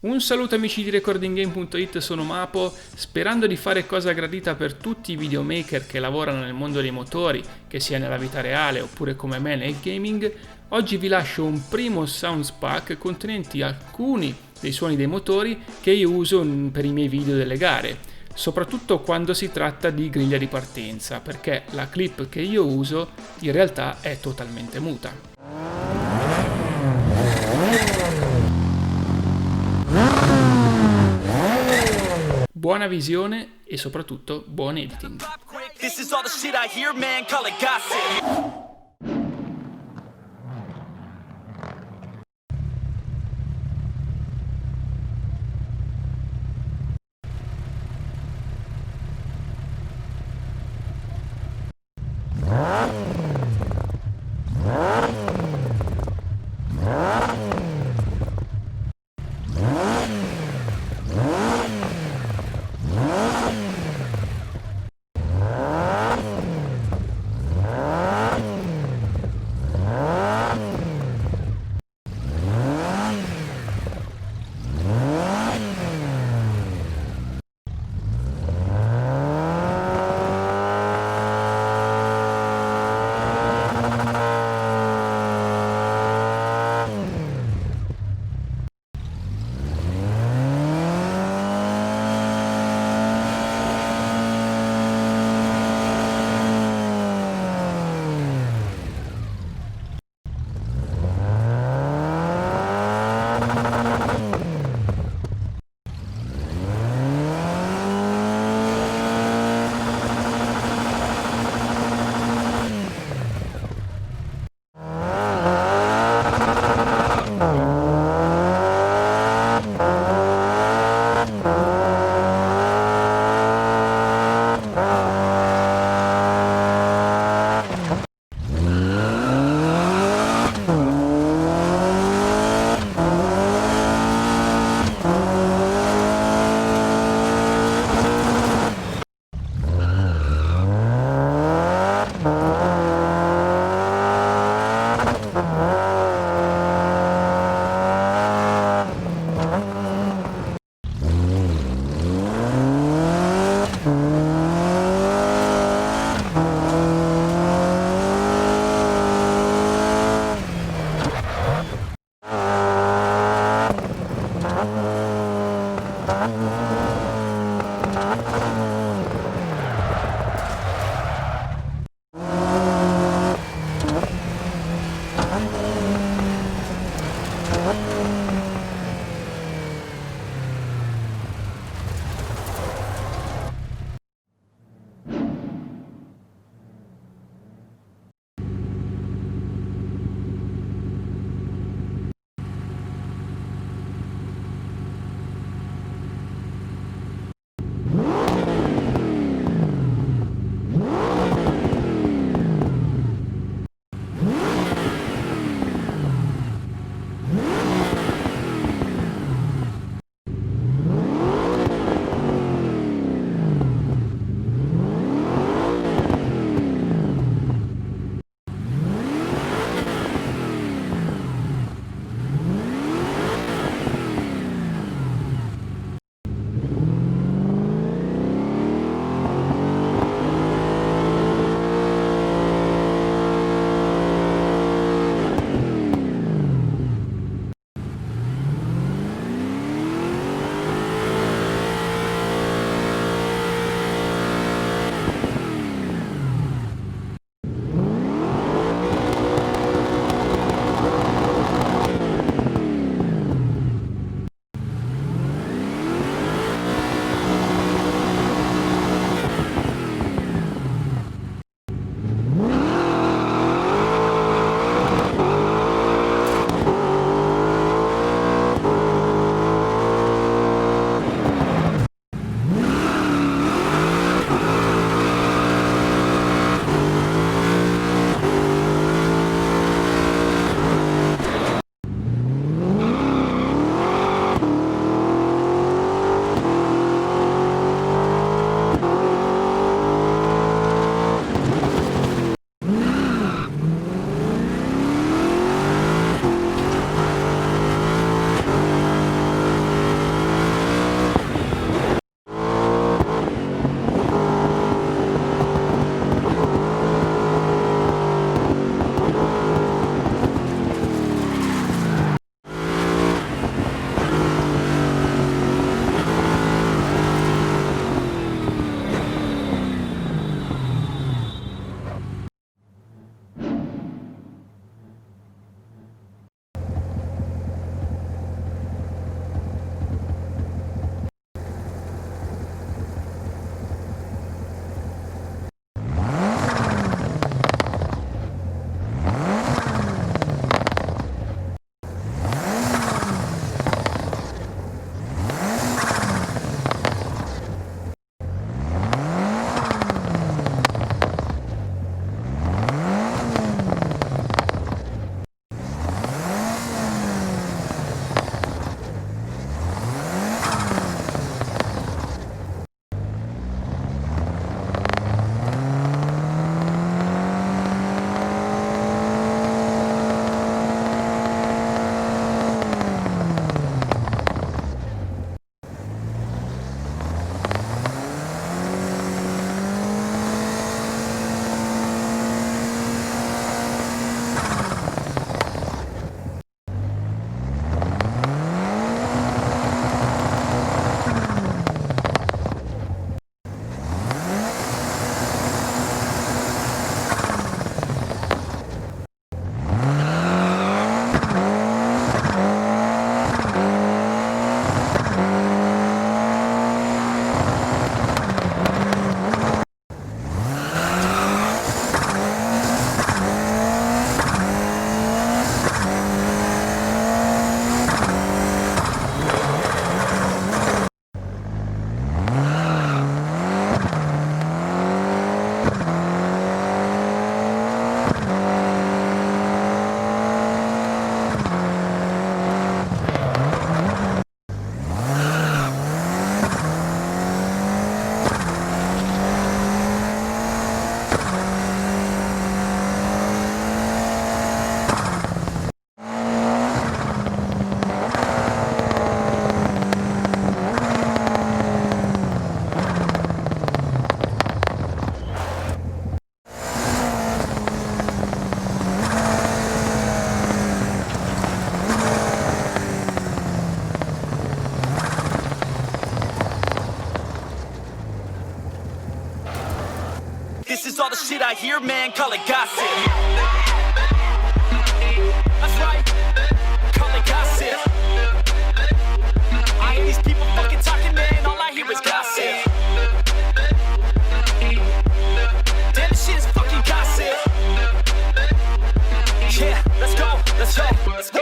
Un saluto amici di recordinggame.it, sono Mapo, sperando di fare cosa gradita per tutti i videomaker che lavorano nel mondo dei motori, che sia nella vita reale oppure come me nel gaming. Oggi vi lascio un primo sounds pack contenenti alcuni dei suoni dei motori che io uso per i miei video delle gare, soprattutto quando si tratta di griglia di partenza, perché la clip che io uso in realtà è totalmente muta. Buona visione e soprattutto buon editing. This is all the shit I hear, man, call it gossip. all the shit I hear, man, call it gossip. That's right, call it gossip. I hear these people fucking talking, man, all I hear is gossip. Damn, this shit is fucking gossip. Yeah, let's go, let's go, let's go.